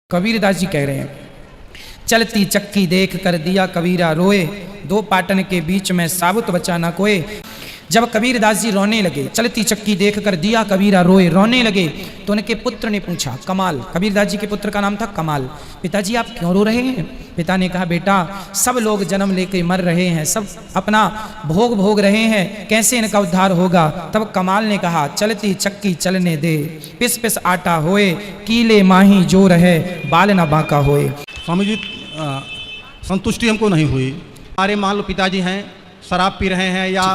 कबीरदास जी कह रहे हैं, चलती चक्की देख कर दिया कबीरा रोए, दो पाटन के बीच में साबुत बचा न कोए। जब कबीरदास जी रोने लगे, चलती चक्की देख कर दिया कबीरा रोए, रोने लगे, तो उनके पुत्र ने पूछा, कमाल, कबीरदास जी के पुत्र का नाम था कमाल, पिताजी आप क्यों रो रहे हैं? पिता ने कहा, बेटा सब लोग जन्म लेके मर रहे हैं, सब अपना भोग भोग रहे हैं, कैसे इनका उद्धार होगा? तब कमाल ने कहा, चलती चक्की चलने दे, पिस पिस आटा होए, कीले माही जो रहे, बाल न बांका होए। स्वामी जी संतुष्टि हमको नहीं हुई। हमारे मान लो पिताजी हैं, शराब पी रहे हैं या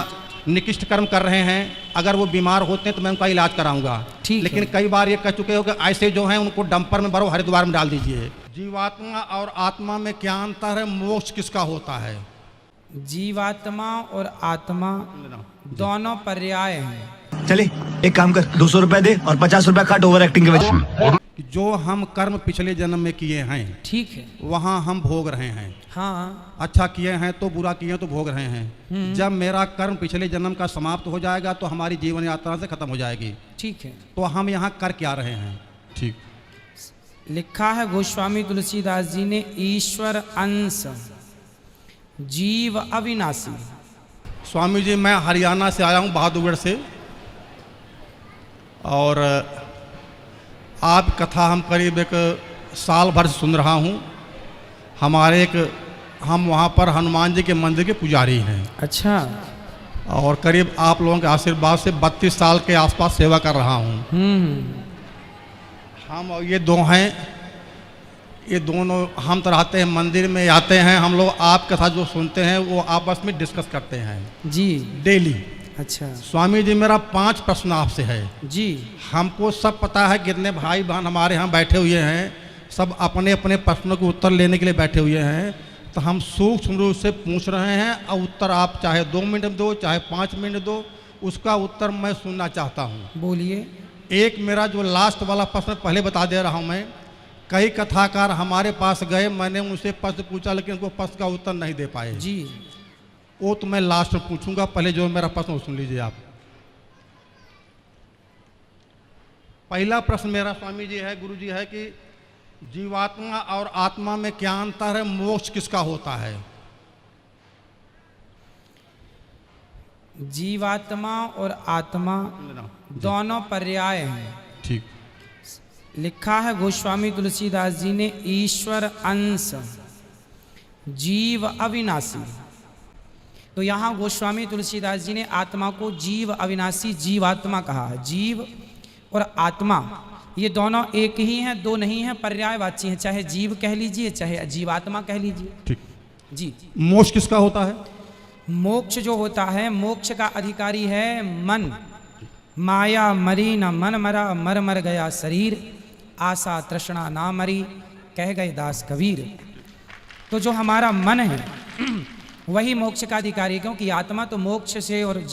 निकृष्ट कर्म कर रहे हैं, अगर वो बीमार होते हैं तो मैं उनका इलाज कराऊंगा, लेकिन कई बार ये कह चुके हो कि ऐसे जो हैं उनको डंपर में भरो, हरिद्वार में डाल दीजिए। जीवात्मा और आत्मा में क्या अंतर है? मोक्ष किसका होता है? जीवात्मा और आत्मा दोनों पर्याय हैं। चले एक काम कर, 200 रुपए दे और 50 रुपए काट ओवर एक्टिंग के वजह। जो हम कर्म पिछले जन्म में किए हैं, ठीक है, वहाँ हम भोग रहे हैं। हाँ, अच्छा किए हैं तो बुरा किए हैं तो भोग रहे हैं। जब मेरा कर्म पिछले जन्म का समाप्त हो जाएगा तो हमारी जीवन यात्रा से खत्म हो जाएगी। ठीक है, तो हम यहाँ कर क्या रहे हैं? ठीक लिखा है गोस्वामी तुलसीदास जी ने, ईश्वर अंश जीव अविनाशी। स्वामी जी मैं हरियाणा से आया हूँ, बहादुरगढ़ से, और आप कथा हम करीब एक साल भर से सुन रहा हूँ। हम वहाँ पर हनुमान जी के मंदिर के पुजारी हैं। अच्छा। और करीब आप लोगों के आशीर्वाद से 32 साल के आसपास सेवा कर रहा हूँ। हम और ये दो हैं, ये दोनों हम तो रहते हैं मंदिर में, आते हैं हम लोग, आप कथा जो सुनते हैं वो आपस में डिस्कस करते हैं जी डेली। अच्छा स्वामी जी मेरा 5 प्रश्न आपसे है जी। हमको सब पता है, कितने भाई बहन हमारे यहाँ बैठे हुए हैं, सब अपने अपने प्रश्नों के उत्तर लेने के लिए बैठे हुए हैं, तो हम सूक्ष्म रूप से पूछ रहे हैं और उत्तर आप चाहे 2 मिनट दो चाहे 5 मिनट दो, उसका उत्तर मैं सुनना चाहता हूँ। बोलिए। एक मेरा जो लास्ट वाला प्रश्न पहले बता दे रहा हूँ मैं, कई कथाकार हमारे पास गए, मैंने उनसे प्रश्न पूछा लेकिन उनको प्रश्न का उत्तर नहीं दे पाए जी। वो तो मैं लास्ट में पूछूंगा, पहले जो मेरा प्रश्न सुन लीजिए आप। पहला प्रश्न मेरा स्वामी जी है, गुरु जी है कि जीवात्मा और आत्मा में क्या अंतर है? मोक्ष किसका होता है? जीवात्मा और आत्मा दोनों पर्याय हैं। ठीक। लिखा है गोस्वामी तुलसीदास जी ने, ईश्वर अंश जीव अविनाशी। तो यहाँ गोस्वामी तुलसीदास जी ने आत्मा को जीव अविनाशी, जीवात्मा कहा है। जीव और आत्मा ये दोनों एक ही हैं, दो नहीं हैं, पर्यायवाची हैं, चाहे जीव कह लीजिए चाहे जीवात्मा कह लीजिए। ठीक जी। मोक्ष किसका होता है? मोक्ष जो होता है, मोक्ष का अधिकारी है मन। माया मरी न मन मरा, मर मर गया शरीर, आशा तृष्णा ना मरी, कह गए दास कबीर। तो जो हमारा मन है वही मोक्ष का अधिकारी है, क्योंकि आत्मा तो मोक्ष से और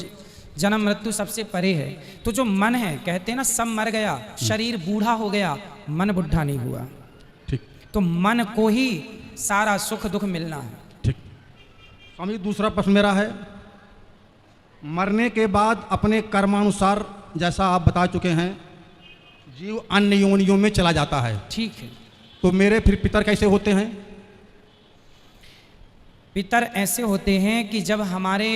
जन्म मृत्यु सबसे परे है। तो जो मन है, कहते हैं ना सब मर गया, शरीर बूढ़ा हो गया, मन बुढ़ा नहीं हुआ। ठीक। तो मन को ही सारा सुख दुख मिलना है। ठीक। स्वामी दूसरा प्रश्न मेरा है, मरने के बाद अपने कर्मानुसार, जैसा आप बता चुके हैं, जीव अन्य योनियों में चला जाता है। ठीक है। तो मेरे फिर पितर कैसे होते हैं? पितर ऐसे होते हैं कि जब हमारे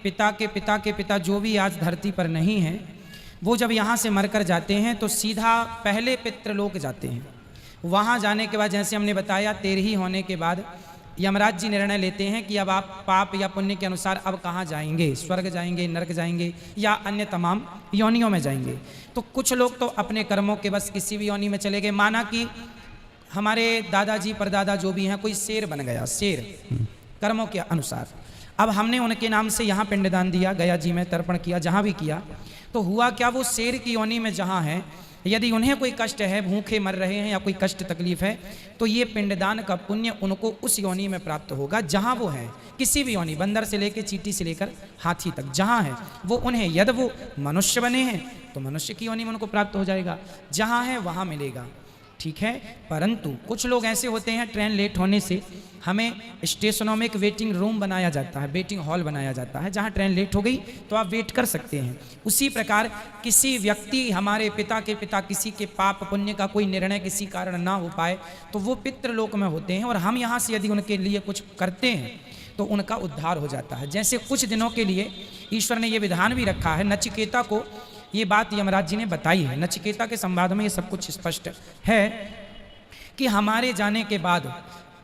पिता के पिता जो भी आज धरती पर नहीं हैं, वो जब यहाँ से मरकर जाते हैं तो सीधा पहले पितृलोक जाते हैं। वहाँ जाने के बाद, जैसे हमने बताया, 13 होने के बाद यमराज जी निर्णय लेते हैं कि अब आप पाप या पुण्य के अनुसार अब कहाँ जाएंगे, स्वर्ग जाएंगे, नरक जाएंगे या अन्य तमाम योनियों में जाएंगे। तो कुछ लोग तो अपने कर्मों के बस किसी भी योनि में चले गए। माना कि हमारे दादाजी परदादा जो भी हैं, कोई शेर बन गया, शेर कर्मों के अनुसार। अब हमने उनके नाम से यहाँ पिंडदान दिया, गया जी में तर्पण किया, जहाँ भी किया, तो हुआ क्या, वो शेर की योनि में जहाँ है, यदि उन्हें कोई कष्ट है, भूखे मर रहे हैं या कोई कष्ट तकलीफ है, तो ये पिंडदान का पुण्य उनको उस योनि में प्राप्त होगा जहाँ वो है। किसी भी योनि, बंदर से लेकर चींटी से लेकर हाथी तक जहाँ है वो उन्हें, यदि वो मनुष्य बने हैं तो मनुष्य की योनि में उनको प्राप्त हो जाएगा, जहाँ है वहाँ मिलेगा। ठीक है। परंतु कुछ लोग ऐसे होते हैं, ट्रेन लेट होने से हमें स्टेशनों में एक वेटिंग रूम बनाया जाता है, वेटिंग हॉल बनाया जाता है, जहां ट्रेन लेट हो गई तो आप वेट कर सकते हैं। उसी प्रकार किसी व्यक्ति, हमारे पिता के पिता, किसी के पाप पुण्य का कोई निर्णय किसी कारण ना हो पाए तो वो पितृलोक में होते हैं, और हम यहाँ से यदि उनके लिए कुछ करते हैं तो उनका उद्धार हो जाता है। जैसे कुछ दिनों के लिए ईश्वर ने ये विधान भी रखा है, नचिकेता को ये बात यमराज जी ने बताई है। नचिकेता के संवाद में ये सब कुछ स्पष्ट है कि हमारे जाने के बाद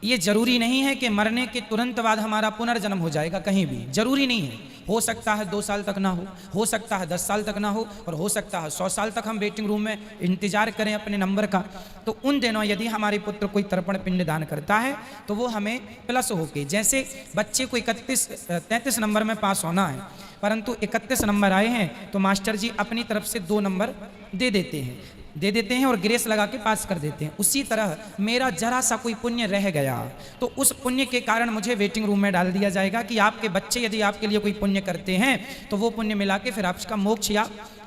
ये जरूरी नहीं है कि मरने के तुरंत बाद हमारा पुनर्जन्म हो जाएगा, कहीं भी जरूरी नहीं है। हो सकता है 2 साल तक ना हो सकता है 10 साल तक ना हो, और हो सकता है 100 साल तक हम वेटिंग रूम में इंतजार करें अपने नंबर का। तो उन दिनों यदि हमारे पुत्र कोई तर्पण पिंड दान करता है तो वो हमें प्लस होके, जैसे बच्चे को 33 नंबर में पास होना है, परंतु 31 नंबर आए हैं तो मास्टर जी अपनी तरफ से 2 नंबर दे देते हैं और ग्रेस लगा के पास कर देते हैं। उसी तरह मेरा जरा सा कोई पुण्य रह गया तो उस पुण्य के कारण मुझे वेटिंग रूम में डाल दिया जाएगा कि आपके बच्चे यदि आपके लिए कोई पुण्य करते हैं तो वो पुण्य मिला के फिर आपका मोक्ष या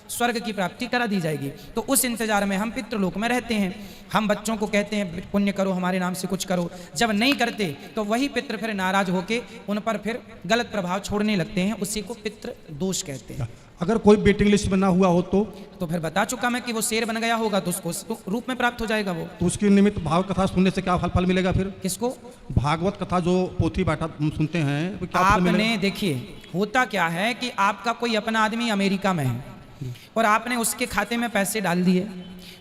स्वर्ग की प्राप्ति करा दी जाएगी। तो उस इंतजार में हम पितृलोक में रहते हैं। हम बच्चों को कहते हैं पुण्य करो, हमारे नाम से कुछ करो। जब नहीं करते तो वही पितृ फिर नाराज होके उन पर फिर गलत प्रभाव छोड़ने लगते हैं, उसी को पितृ दोष कहते हैं। अगर कोई वेटिंग लिस्ट में ना हुआ हो तो फिर बता चुका मैं कि वो शेर बन गया होगा तो उसको रूप में प्राप्त हो जाएगा वो। तो उसके निमित्त भागवत कथा सुनने से क्या फल मिलेगा फिर? किसको? भागवत कथा जो पोथी बैठा सुनते हैं वो क्या फल मिलेगा? आपने देखिए होता क्या है कि आपका कोई अपना आदमी अमेरिका में है और आपने उसके खाते में पैसे डाल दिए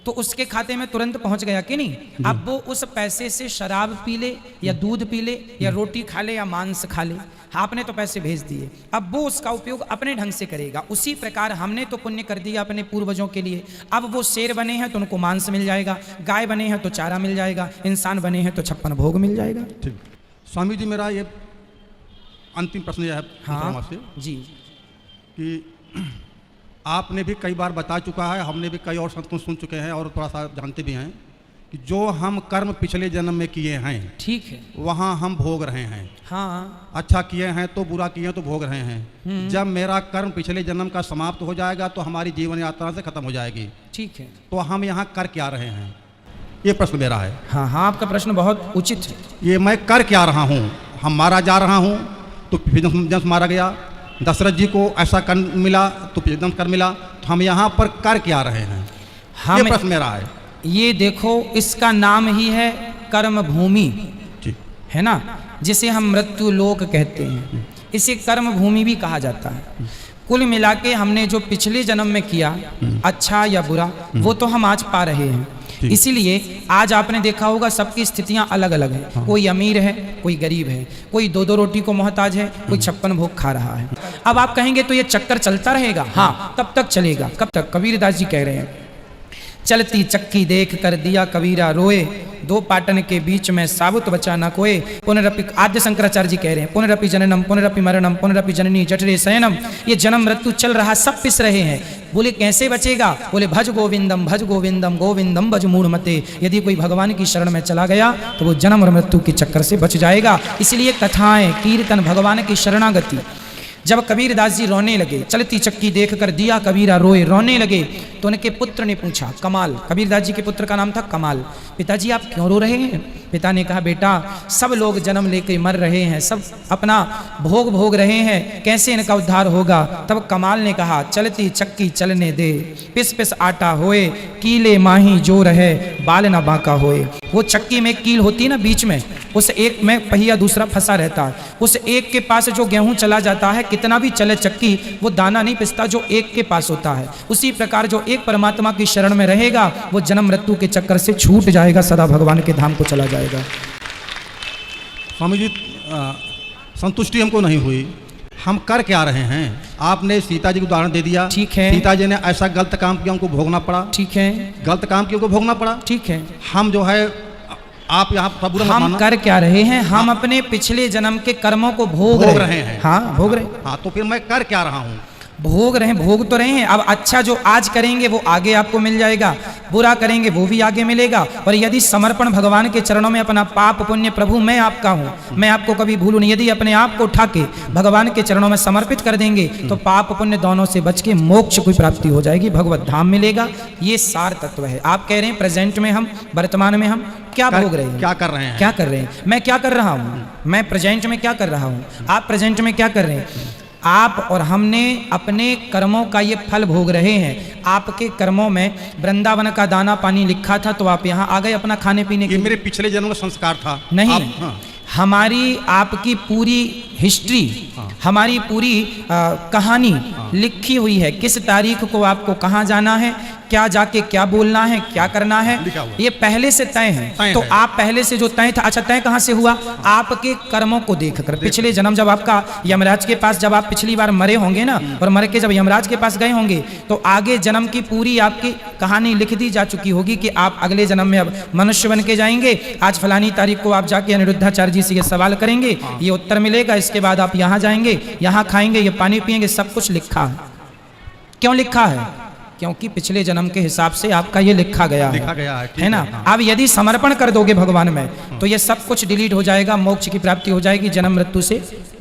तो उसके खाते में तुरंत पहुंच गया कि नहीं? अब वो उस पैसे से शराब पी ले या दूध पी ले या रोटी खा ले या मांस खा ले, आपने तो पैसे भेज दिए, अब वो उसका उपयोग अपने ढंग से करेगा। उसी प्रकार हमने तो पुण्य कर दिया अपने पूर्वजों के लिए, अब वो शेर बने हैं तो उनको मांस मिल जाएगा, गाय बने हैं तो चारा मिल जाएगा, इंसान बने हैं तो 56 भोग मिल जाएगा। ठीक स्वामी जी, मेरा ये अंतिम प्रश्न यह है आपसे जी कि आपने भी कई बार बता चुका है, हमने भी कई और संतों सुन चुके हैं और थोड़ा सा जानते भी हैं कि जो हम कर्म पिछले जन्म में किए हैं, ठीक है, वहाँ हम भोग रहे हैं। हाँ, अच्छा किए हैं तो बुरा किए तो भोग रहे हैं। जब मेरा कर्म पिछले जन्म का समाप्त हो जाएगा तो हमारी जीवन यात्रा से खत्म हो जाएगी, ठीक है, तो हम यहाँ कर क्या रहे हैं? ये प्रश्न मेरा है। हाँ हाँ, आपका प्रश्न बहुत उचित है। ये मैं कर क्या रहा हूँ? हम मारा जा रहा हूँ तो जन्म मारा गया, दशरथ जी को ऐसा कर मिला तो एकदम कर मिला, तो हम यहाँ पर कर क्या रहे हैं? ये प्रश्न मेरा है। ये देखो, इसका नाम ही है कर्म भूमि, है ना, जिसे हम मृत्यु लोक कहते हैं। इसे कर्म भूमि भी कहा जाता है। कुल मिला के हमने जो पिछले जन्म में किया, अच्छा या बुरा, वो तो हम आज पा रहे हैं। इसीलिए आज आपने देखा होगा सबकी स्थितियां अलग अलग हैं। हाँ। कोई अमीर है, कोई गरीब है, कोई 2-2 रोटी को मोहताज है, कोई 56 भोग खा रहा है। अब आप कहेंगे तो ये चक्कर चलता रहेगा? हाँ, तब तक चलेगा। कब तक? कबीरदास जी कह रहे हैं, चलती चक्की देख कर दिया कबीरा रोए, 2 पाटन के बीच में साबुत बचा न कोय। पुनरपि, आद्य शंकराचार्य जी कह रहे हैं, पुनरपि जननम पुनरपि मरणम पुनरपि जननी जठरे शयनम। ये जन्म मृत्यु चल रहा, सब पिस रहे हैं। बोले कैसे बचेगा? बोले भज गोविंदम गोविंदम भज मूढ़मते। यदि कोई भगवान की शरण में चला गया तो वो जन्म और मृत्यु के चक्कर से बच जाएगा। इसलिए कथाएं, कीर्तन, भगवान की शरणागति। जब कबीरदास जी रोने लगे, चलती चक्की देखकर दिया कबीरा रोए, रोने लगे, तो उनके पुत्र ने पूछा, कमाल, कबीरदास जी के पुत्र का नाम था कमाल, पिताजी आप क्यों रो रहे हैं? पिता ने कहा, बेटा सब लोग जन्म लेके मर रहे हैं, सब अपना भोग भोग रहे हैं, कैसे इनका उद्धार होगा? तब कमाल ने कहा, चलती चक्की चलने दे, पिस पिस आटा होए, कीले माही जो रहे, बाल ना बांका होए। वो चक्की में कील होती ना बीच में, उस एक में पहिया दूसरा फंसा रहता है, उस एक के पास जो गेहूं चला जाता है, कितना भी चले चक्की, वो दाना नहीं पिसता जो एक के पास होता है। उसी प्रकार जो एक परमात्मा की शरण में रहेगा वो जन्म मृत्यु के चक्कर से छूट जाएगा, सदा भगवान के धाम को चला जाएगा। स्वामी जी, संतुष्टि हमको नहीं हुई, हम कर क्या रहे हैं? आपने सीता जी को उदाहरण दे दिया, ठीक है, सीता जी ने ऐसा गलत काम किया, उनको भोगना पड़ा, ठीक है, गलत काम किया, उनको भोगना पड़ा, ठीक है। हम जो है, आप यहाँ हम कर क्या रहे हैं? हम अपने पिछले जन्म के कर्मों को भोग रहे हैं। हाँ, भोग रहे। हाँ, तो फिर मैं कर क्या रहा हूँ? भोग रहे, भोग तो रहे हैं। अब अच्छा जो आज करेंगे वो आगे आपको मिल जाएगा, बुरा करेंगे वो भी आगे मिलेगा। और यदि समर्पण भगवान के चरणों में अपना पाप पुण्य, प्रभु मैं आपका हूँ, मैं आपको कभी भूलूं नहीं, यदि अपने आप को उठा के भगवान के चरणों में समर्पित कर देंगे तो पाप पुण्य दोनों से बच के मोक्ष की प्राप्ति हो जाएगी, भगवत धाम मिलेगा। ये सार तत्व है। आप कह रहे हैं प्रेजेंट में हम, वर्तमान में हम क्या भोग रहे हैं, क्या कर रहे हैं, क्या कर रहे हैं। मैं क्या कर रहा हूँ, मैं प्रेजेंट में क्या कर रहा हूँ, आप प्रेजेंट में क्या कर रहे हैं। आप और हमने अपने कर्मों का ये फल भोग रहे हैं। आपके कर्मों में वृंदावन का दाना पानी लिखा था तो आप यहाँ आ गए अपना खाने पीने के। ये मेरे पिछले जन्म का संस्कार था। नहीं, हमारी आपकी पूरी हिस्ट्री, हमारी पूरी कहानी लिखी हुई है। किस तारीख को आपको कहाँ जाना है, क्या जाके क्या बोलना है, क्या करना है, ये पहले से तय है। तो आप पहले से जो तय था, अच्छा तय कहाँ से हुआ, आपके कर्मों को देखकर। पिछले जन्म जब आपका यमराज के पास, जब आप पिछली बार मरे होंगे ना, और मर के जब यमराज के पास गए होंगे तो आगे जन्म की पूरी आपकी कहानी लिख दी जा चुकी होगी कि आप अगले जन्म में अब मनुष्य बन के जाएंगे। आज फलानी तारीख को आप जाके अनिरुद्धाचार्य जी से ये सवाल करेंगे, ये उत्तर मिलेगा, इसके बाद आप यहाँ जाएंगे, यहाँ खाएंगे, ये पानी पिएंगे, सब कुछ लिखा है। क्यों लिखा है, क्योंकि पिछले जन्म के हिसाब से आपका ये लिखा गया है ना। अब यदि समर्पण कर दोगे भगवान में तो ये सब कुछ डिलीट हो जाएगा, मोक्ष की प्राप्ति हो जाएगी, जन्म मृत्यु से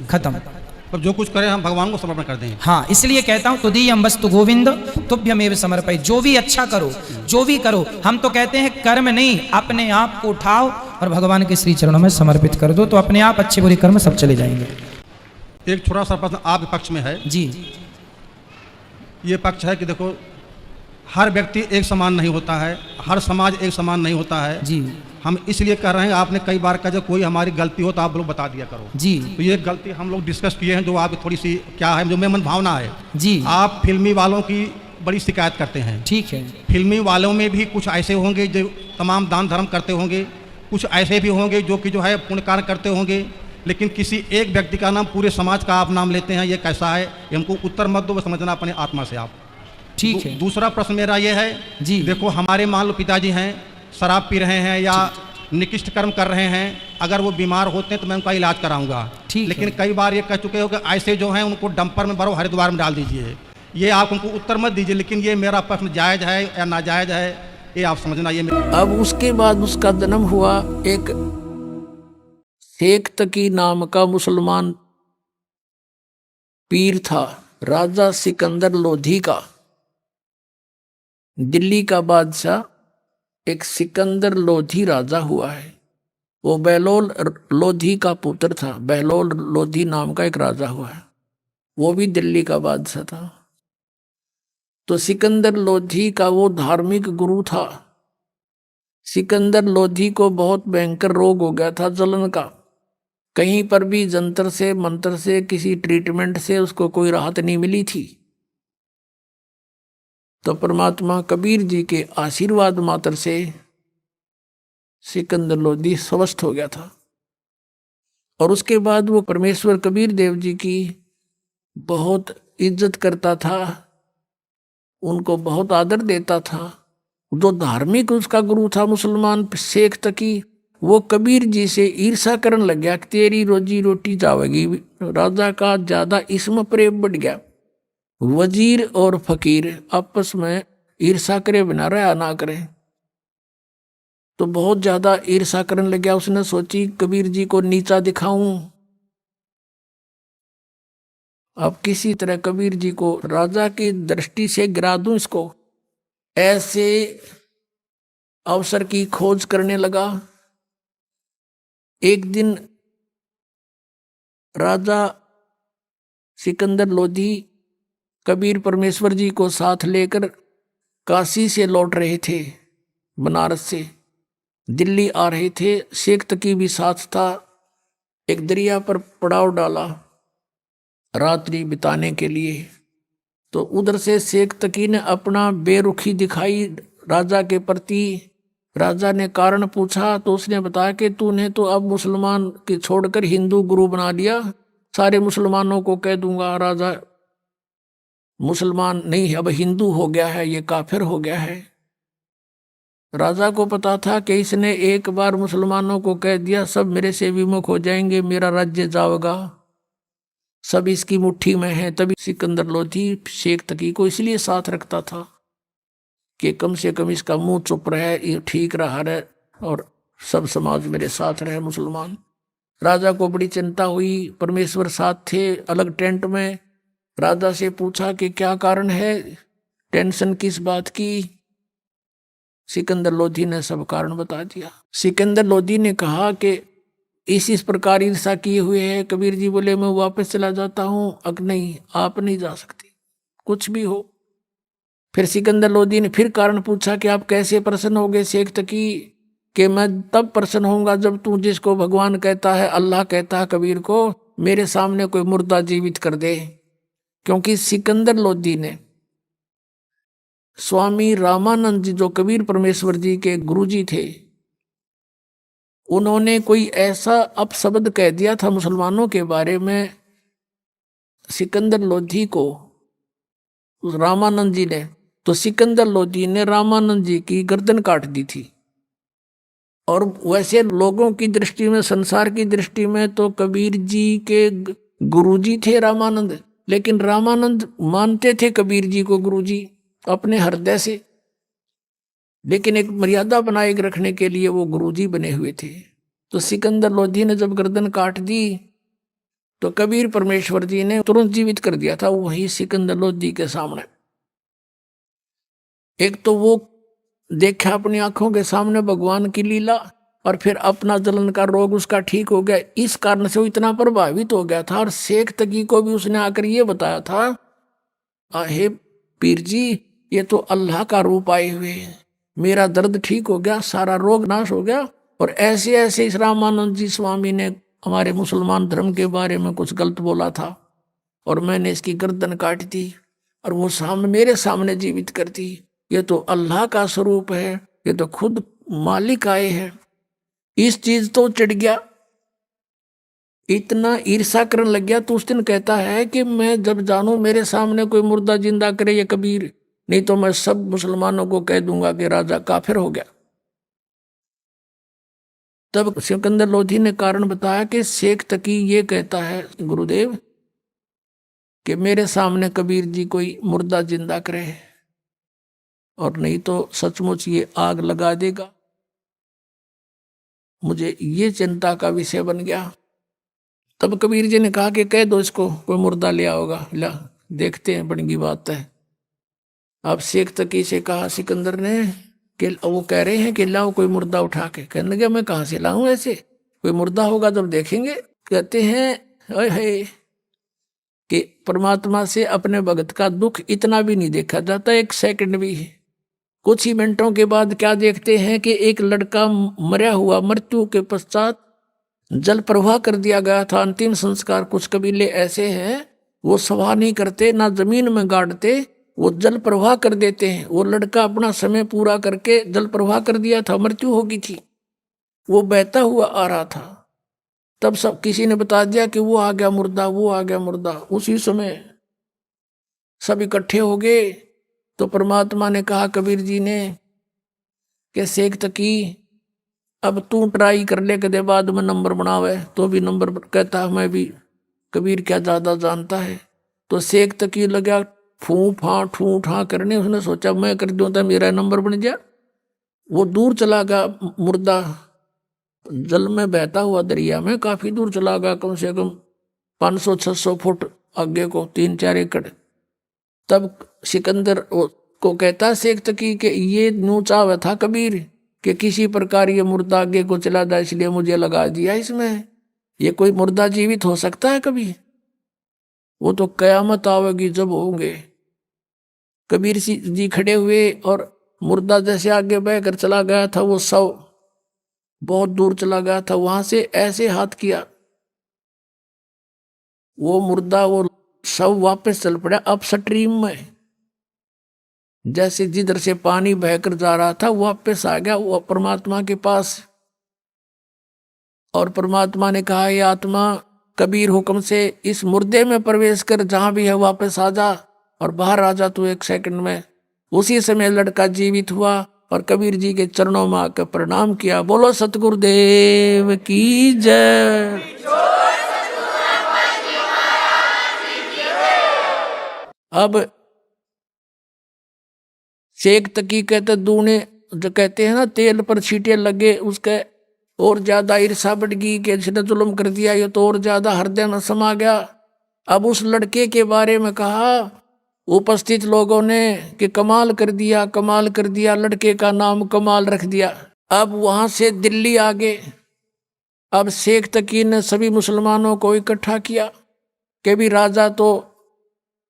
खत्म। अब जो कुछ करें हम भगवान को समर्पण कर दें। हाँ, इसलिए कहता हूँ तुदीयम वस्तु गोविंद तुभ्यमेव समर्पय। जो भी अच्छा करो, जो भी करो, हम तो कहते हैं कर्म नहीं, अपने आप को उठाओ और भगवान के श्री चरणों में समर्पित कर दो, तो अपने आप अच्छे बुरे कर्म सब चले जाएंगे। एक छोटा सा प्रश्न आपके पक्ष में है जी। ये पक्ष है कि देखो, हर व्यक्ति एक समान नहीं होता है, हर समाज एक समान नहीं होता है जी। हम इसलिए कर रहे हैं, आपने कई बार कहा जब कोई हमारी गलती हो तो आप लोग बता दिया करो जी। तो ये गलती हम लोग डिस्कस किए हैं, जो आप थोड़ी सी क्या है, जो मेरी मन भावना है जी। आप फिल्मी वालों की बड़ी शिकायत करते हैं। ठीक है। फिल्मी वालों में भी कुछ ऐसे होंगे जो तमाम दान धर्म करते होंगे, कुछ ऐसे भी होंगे जो कि जो है पुण्य कार्य करते होंगे, लेकिन किसी एक व्यक्ति का नाम पूरे समाज का आप नाम लेते हैं, ये कैसा है, हमको उत्तर मत दो, समझना अपने आत्मा से आप। ठीक है। दूसरा प्रश्न मेरा ये है जी। देखो, हमारे मान लो पिताजी हैं, शराब पी रहे हैं या निकृष्ट कर्म कर रहे हैं, अगर वो बीमार होते हैं तो मैं उनका इलाज कराऊंगा। लेकिन कई बार ये कह चुके हो कि ऐसे जो हैं उनको डंपर में भरो, हरिद्वार में डाल दीजिए। ये आप उनको उत्तर मत दीजिए, लेकिन ये मेरा प्रश्न जायज़ है या नाजायज़ है, ये आप समझना। ये अब उसके बाद उसका जन्म हुआ एक शेख तकी नाम का मुसलमान पीर था, राजा सिकंदर लोधी का। दिल्ली का बादशाह एक सिकंदर लोधी राजा हुआ है। वो बहलोल लोधी का पुत्र था। बहलोल लोधी नाम का एक राजा हुआ है, वो भी दिल्ली का बादशाह था। तो सिकंदर लोधी का वो धार्मिक गुरु था। सिकंदर लोधी को बहुत भयंकर रोग हो गया था, जलन का। कहीं पर भी जंतर से मंत्र से किसी ट्रीटमेंट से उसको कोई राहत नहीं मिली थी। तो परमात्मा कबीर जी के आशीर्वाद मात्र से सिकंदर लोधी स्वस्थ हो गया था। और उसके बाद वो परमेश्वर कबीर देव जी की बहुत इज्जत करता था, उनको बहुत आदर देता था। जो धार्मिक उसका गुरु था मुसलमान शेख तकी, वो कबीर जी से ईर्षा करने लग गया कि तेरी रोजी रोटी जावेगी। राजा का ज्यादा इसमें प्रेम बढ़ गया। वजीर और फकीर आपस में ईर्षा करे बिना रहा ना करें, तो बहुत ज्यादा ईर्षा करने लग गया। उसने सोची कबीर जी को नीचा दिखाऊं, अब किसी तरह कबीर जी को राजा की दृष्टि से गिरा दूं इसको। ऐसे अवसर की खोज करने लगा। एक दिन राजा सिकंदर लोधी कबीर परमेश्वर जी को साथ लेकर काशी से लौट रहे थे, बनारस से दिल्ली आ रहे थे। शेख तकी भी साथ था। एक दरिया पर पड़ाव डाला रात्रि बिताने के लिए। तो उधर से शेख तकी ने अपना बेरुखी दिखाई राजा के प्रति। राजा ने कारण पूछा तो उसने बताया कि तूने तो अब मुसलमान के छोड़कर हिंदू गुरु बना लिया, सारे मुसलमानों को कह दूंगा राजा मुसलमान नहीं अब हिंदू हो गया है, ये काफिर हो गया है। राजा को पता था कि इसने एक बार मुसलमानों को कह दिया सब मेरे से विमुख हो जाएंगे, मेरा राज्य जाएगा। सब इसकी मुट्ठी में है। तभी सिकंदर लोधी शेख तकी को इसलिए साथ रखता था कि कम से कम इसका मुंह चुप रहे, ये ठीक रहा रहे और सब समाज मेरे साथ रहे मुसलमान। राजा को बड़ी चिंता हुई, परमेश्वर साथ थे। अलग टेंट में राजा से पूछा कि क्या कारण है, टेंशन किस बात की। सिकंदर लोधी ने सब कारण बता दिया। सिकंदर लोधी ने कहा कि इस प्रकार ईर्षा किए हुए है। कबीर जी बोले मैं वापस चला जाता हूं। अग नहीं, आप नहीं जा सकते, कुछ भी हो। फिर सिकंदर लोधी ने फिर कारण पूछा कि आप कैसे प्रसन्न होगे शेख तकी, कि मैं तब प्रसन्न होऊंगा जब तू जिसको भगवान कहता है, अल्लाह कहता है कबीर को, मेरे सामने कोई मुर्दा जीवित कर दे। क्योंकि सिकंदर लोधी ने स्वामी रामानंद जी जो कबीर परमेश्वर जी के गुरुजी थे, उन्होंने कोई ऐसा अपशब्द कह दिया था मुसलमानों के बारे में सिकंदर लोधी को, रामानंद जी ने। तो सिकंदर लोधी ने रामानंद जी की गर्दन काट दी थी। और वैसे लोगों की दृष्टि में, संसार की दृष्टि में तो कबीर जी के गुरुजी थे रामानंद, लेकिन रामानंद मानते थे कबीर जी को गुरुजी अपने हृदय से, लेकिन एक मर्यादा बनाए रखने के लिए वो गुरुजी बने हुए थे। तो सिकंदर लोधी ने जब गर्दन काट दी तो कबीर परमेश्वर जी ने तुरंत जीवित कर दिया था वही सिकंदर लोधी के सामने। एक तो वो देखा अपनी आंखों के सामने भगवान की लीला, और फिर अपना जलन का रोग उसका ठीक हो गया। इस कारण से वो इतना प्रभावित हो गया था। और शेख तकी को भी उसने आकर ये बताया था, हे पीर जी, ये तो अल्लाह का रूप आए हुए हैं, मेरा दर्द ठीक हो गया, सारा रोग नाश हो गया। और ऐसे ऐसे इस रामानंद जी स्वामी ने हमारे मुसलमान धर्म के बारे में कुछ गलत बोला था और मैंने इसकी गर्दन काट दी और वो मेरे सामने जीवित कर दी। ये तो अल्लाह का स्वरूप है, ये तो खुद मालिक आए हैं। इस चीज तो चढ़ गया, इतना ईर्षा करने लग गया। तो उस दिन कहता है कि मैं जब जानू मेरे सामने कोई मुर्दा जिंदा करे ये कबीर, नहीं तो मैं सब मुसलमानों को कह दूंगा कि राजा काफिर हो गया। तब सिकंदर लोधी ने कारण बताया कि शेख तकी ये कहता है गुरुदेव कि मेरे सामने कबीर जी कोई मुर्दा जिंदा करे और नहीं तो सचमुच ये आग लगा देगा। मुझे ये चिंता का विषय बन गया। तब कबीर जी ने कहा कि कह दो इसको कोई मुर्दा ले आओगा, ला देखते हैं, बड़ी बात है। अब शेख तकी से कहा सिकंदर ने कि वो कह रहे हैं कि लाओ कोई मुर्दा उठा के। कहने लगे मैं कहाँ से लाऊं, ऐसे कोई मुर्दा होगा जब देखेंगे। कहते हैं ओए कि परमात्मा से अपने भगत का दुख इतना भी नहीं देखा जाता, एक सेकंड भी। कुछ ही मिनटों के बाद क्या देखते हैं कि एक लड़का मरा हुआ, मृत्यु के पश्चात जल प्रवाह कर दिया गया था। अंतिम संस्कार कुछ कबीले ऐसे हैं वो सवाह नहीं करते, ना जमीन में गाड़ते, वो जल प्रवाह कर देते हैं। वो लड़का अपना समय पूरा करके जल प्रवाह कर दिया था, मृत्यु हो गई थी, वो बहता हुआ आ रहा था। तब सब किसी ने बता दिया कि वो आ गया मुर्दा, वो आ गया मुर्दा। उसी समय सब इकट्ठे हो गए। तो परमात्मा ने कहा कबीर जी ने कि शेख तकी अब तू ट्राई कर ले, कदे बाद में नंबर बनावे। तो भी नंबर कहता मैं भी कबीर क्या ज्यादा जानता है। तो शेख तकी लगा ठू ठा करने। उसने सोचा मैं कर दूं तो मेरा नंबर बन गया। वो दूर चला गया मुर्दा, जल में बहता हुआ दरिया में काफी दूर चला गया, कम से कम 500-600 फुट आगे को, 3-4 एकड़। तब सिकंदर को कहता शेख तकी कि ये न्यू चाव था कबीर कि किसी प्रकार ये मुर्दा आगे को चला जाए, इसलिए मुझे लगा दिया इसमें। ये कोई मुर्दा जीवित हो सकता है कभी? वो तो कयामत आवेगी जब होंगे। कबीर जी खड़े हुए और मुर्दा जैसे आगे बहकर चला गया था, वो शव बहुत दूर चला गया था, वहां से ऐसे हाथ किया, वो मुर्दा, वो शव वापस चल पड़ा अब स्ट्रीम में। जैसे जिधर से पानी बहकर जा रहा था वापस आ गया वो परमात्मा के पास। और परमात्मा ने कहा ये आत्मा कबीर हुक्म से इस मुर्दे में प्रवेश कर, जहां भी है वापस आ जा और बाहर आ जा तू 1 सेकंड में। उसी समय लड़का जीवित हुआ और कबीर जी के चरणों में आकर प्रणाम किया। बोलो सतगुरुदेव की जय। अब शेख तकी कहते दूने जो कहते हैं ना तेल पर छींटे लगे, उसके और ज्यादा ईर्षा बढ़ गई कि इसने जुल्म कर दिया, ये तो और ज्यादा हृदय में समा गया। अब उस लड़के के बारे में कहा उपस्थित लोगों ने कि कमाल कर दिया, कमाल कर दिया, लड़के का नाम कमाल रख दिया। अब वहां से दिल्ली आ गए। अब शेख तकी ने सभी मुसलमानों को इकट्ठा किया कि भी राजा तो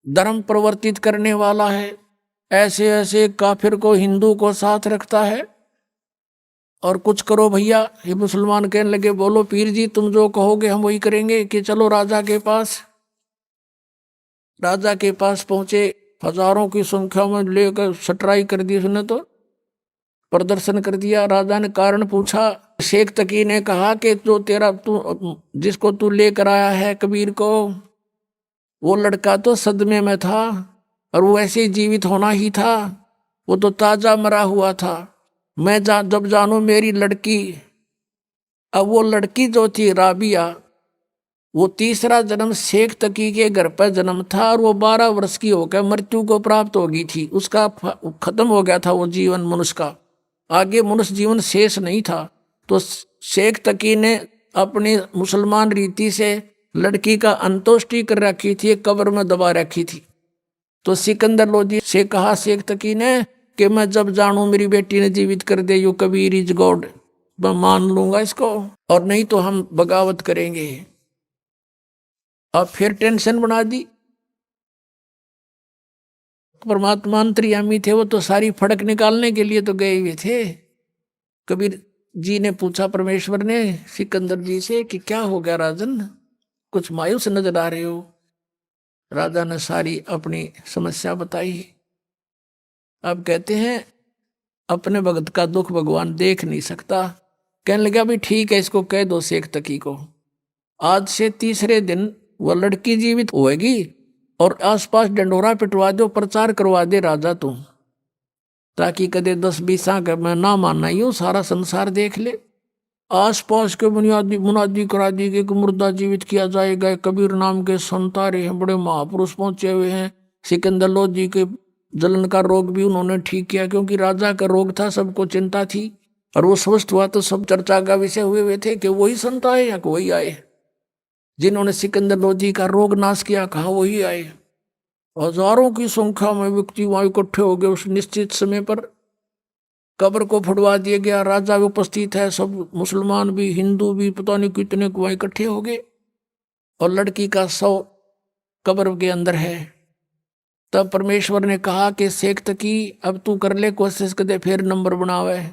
धर्म परिवर्तित करने वाला है, ऐसे ऐसे काफिर को हिंदू को साथ रखता है, और कुछ करो भैया। ये मुसलमान कहने लगे बोलो पीर जी, तुम जो कहोगे हम वही करेंगे। कि चलो राजा के पास। राजा के पास पहुंचे, हजारों की संख्या में लेकर सटराई कर दी उसने, तो प्रदर्शन कर दिया। राजा ने कारण पूछा। शेख तकी ने कहा कि जो तेरा तू जिसको तू लेकर आया है कबीर को, वो लड़का तो सदमे में था और वो ऐसे ही जीवित होना ही था, वो तो ताजा मरा हुआ था। मैं जब जानू मेरी लड़की, अब वो लड़की जो थी राबिया, वो तीसरा जन्म शेख तकी के घर पर जन्म था और वो 12 वर्ष की होकर मृत्यु को प्राप्त हो गई थी। उसका खत्म हो गया था वो जीवन मनुष्य का, आगे मनुष्य जीवन शेष नहीं था। तो शेख तकी ने अपनी मुसलमान रीति से लड़की का अंतोष्टि कर रखी थी, कब्र में दबा रखी थी। तो सिकंदर लोधी से कहा शेख तकी ने कि मैं जब जानू मेरी बेटी ने जीवित कर दे, यू कबीर इज गॉड, मैं मान लूंगा इसको, और नहीं तो हम बगावत करेंगे। अब फिर टेंशन बना दी। परमात्मा अंतर्यामी थे, वो तो सारी फड़क निकालने के लिए तो गए हुए थे। कबीर जी ने पूछा परमेश्वर ने सिकंदर जी से कि क्या हो गया राजन, कुछ मायूस नजर आ रहे हो। राजा ने सारी अपनी समस्या बताई। अब कहते हैं अपने भगत का दुख भगवान देख नहीं सकता। कहने लगा भी ठीक है, इसको कह दो शेख तकी को, आज से तीसरे दिन वह लड़की जीवित होएगी और आसपास डंडोरा पिटवा दो, प्रचार करवा दे राजा तू, ताकि कदे 10-20 का मैं ना मानना यूं सारा संसार देख ले। आसपास के बुनियादी मुनादी करा दी कि मुर्दा जीवित किया जाएगा। कबीर नाम के संत आ रहे हैं, बड़े महापुरुष पहुंचे हुए हैं। सिकंदर लोधी के जलन का रोग भी उन्होंने ठीक किया, क्योंकि राजा का रोग था, सबको चिंता थी, और वो स्वस्थ हुआ तो सब चर्चा का विषय हुए हुए थे कि वही संत आए या वही आए जिन्होंने सिकंदर लोधी का रोग नाश किया। कहा वही आए। हजारों की संख्या में व्यक्ति वहां इकट्ठे हो गए। उस निश्चित समय पर कब्र को फुड़वा दिया गया। राजा भी उपस्थित है, सब मुसलमान भी हिंदू भी पता नहीं कितने को वहां इकट्ठे हो गए, और लड़की का शव कब्र के अंदर है। तब परमेश्वर ने कहा कि शेख तकी अब तू कर ले कोशिश, कदे फिर नंबर बनावे।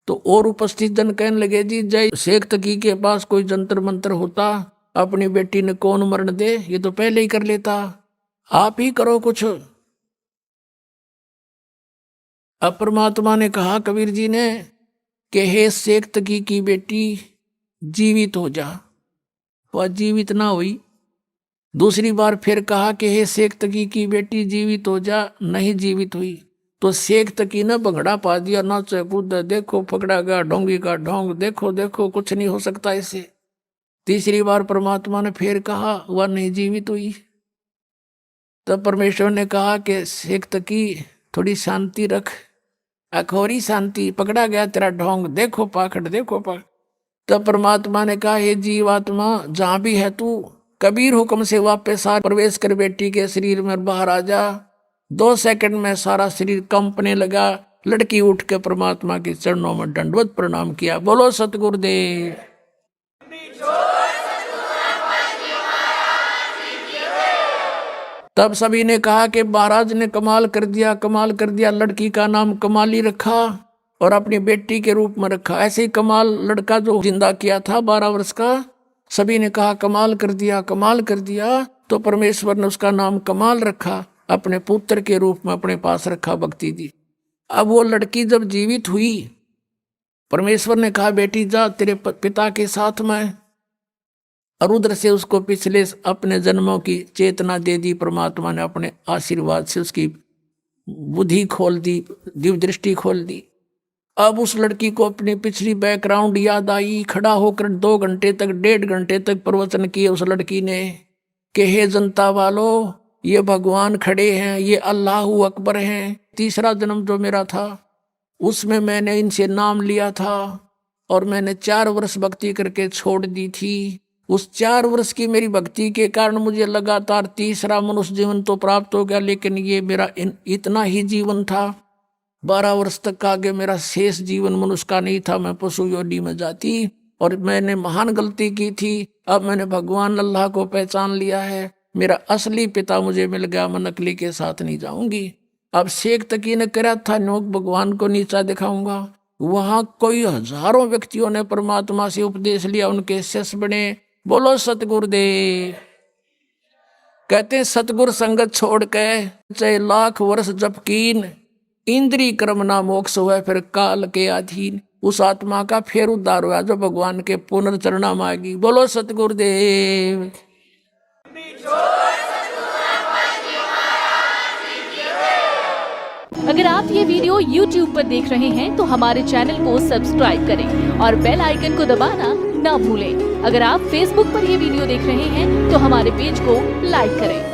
तो और उपस्थित जन कहने लगे जी जय शेख तकी के पास कोई जंतर मंत्र होता, अपनी बेटी ने कौन मरण दे, ये तो पहले ही कर लेता, आप ही करो कुछ। अब परमात्मा ने कहा कबीर जी ने कि हे शेख तकी की बेटी जीवित हो जा। वह जीवित ना हुई। दूसरी बार फिर कहा कि हे शेख तकी की बेटी जीवित हो जा, नहीं जीवित हुई। तो शेख तकी ने भंगड़ा पा दिया, नाचे कूद, देखो पकड़ा गया ढोंगी का ढोंग, देखो देखो कुछ नहीं हो सकता इससे। तीसरी बार परमात्मा ने फिर कहा, वह नहीं जीवित हुई। तब परमेश्वर ने कहा कि शेख तकी थोड़ी शांति रख, अखोरी शांति, पकड़ा गया तेरा ढोंग, देखो पाखड़ देखो पाखड़। तब परमात्मा ने कहा हे जीवात्मा जहां भी है तू, कबीर हुक्म से वापस आ, प्रवेश कर बेटी के शरीर में बाहर आ जा। 2 सेकंड में सारा शरीर कंपने लगा। लड़की उठ के परमात्मा के चरणों में दंडवत प्रणाम किया। बोलो सतगुरुदेव। तब सभी ने कहा कि महाराज ने कमाल कर दिया, कमाल कर दिया। लड़की का नाम कमाली रखा और अपनी बेटी के रूप में रखा। ऐसे ही कमाल लड़का जो जिंदा किया था 12 वर्ष का, सभी ने कहा कमाल कर दिया, कमाल कर दिया। तो परमेश्वर ने उसका नाम कमाल रखा, अपने पुत्र के रूप में अपने पास रखा, भक्ति दी। अब वो लड़की जब जीवित हुई, परमेश्वर ने कहा बेटी जा तेरे पिता के साथ में, और उधर से उसको पिछले अपने जन्मों की चेतना दे दी। परमात्मा ने अपने आशीर्वाद से उसकी बुद्धि खोल दी, दिव्य दृष्टि खोल दी। अब उस लड़की को अपनी पिछली बैकग्राउंड याद आई। खड़ा होकर 2 घंटे तक 1.5 घंटे तक प्रवचन किए उस लड़की ने कि हे जनता वालों, ये भगवान खड़े हैं, ये अल्लाहू अकबर हैं। तीसरा जन्म जो मेरा था उसमें मैंने इनसे नाम लिया था और मैंने 4 वर्ष भक्ति करके छोड़ दी थी। उस 4 वर्ष की मेरी भक्ति के कारण मुझे लगातार तीसरा मनुष्य जीवन तो प्राप्त हो गया, लेकिन ये मेरा इतना ही जीवन था। 12 वर्ष तक आगे मेरा शेष जीवन मनुष्य का नहीं था, मैं पशु योनि में जाती और मैंने महान गलती की थी। अब मैंने भगवान अल्लाह को पहचान लिया है, मेरा असली पिता मुझे मिल गया, मैं नकली के साथ नहीं जाऊंगी। अब शेख तकी ने करा था नोक भगवान को नीचा दिखाऊंगा, वहां कोई हजारों व्यक्तियों ने परमात्मा से उपदेश लिया, उनके शिष्य बने। बोलो सतगुरुदेव। कहते हैं सतगुरु संगत छोड़ के चाहे लाख वर्ष जप कीन, इंद्री कर्म ना मोक्ष हुआ फिर काल के अधीन। उस आत्मा का फिर उद्धार हुआ जो भगवान के पुनर्चरणा मांगी। बोलो सतगुरुदेव। अगर आप ये वीडियो YouTube पर देख रहे हैं तो हमारे चैनल को सब्सक्राइब करें और बेल आइकन को दबाना ना भूलें। अगर आप Facebook पर ये वीडियो देख रहे हैं तो हमारे पेज को लाइक करें।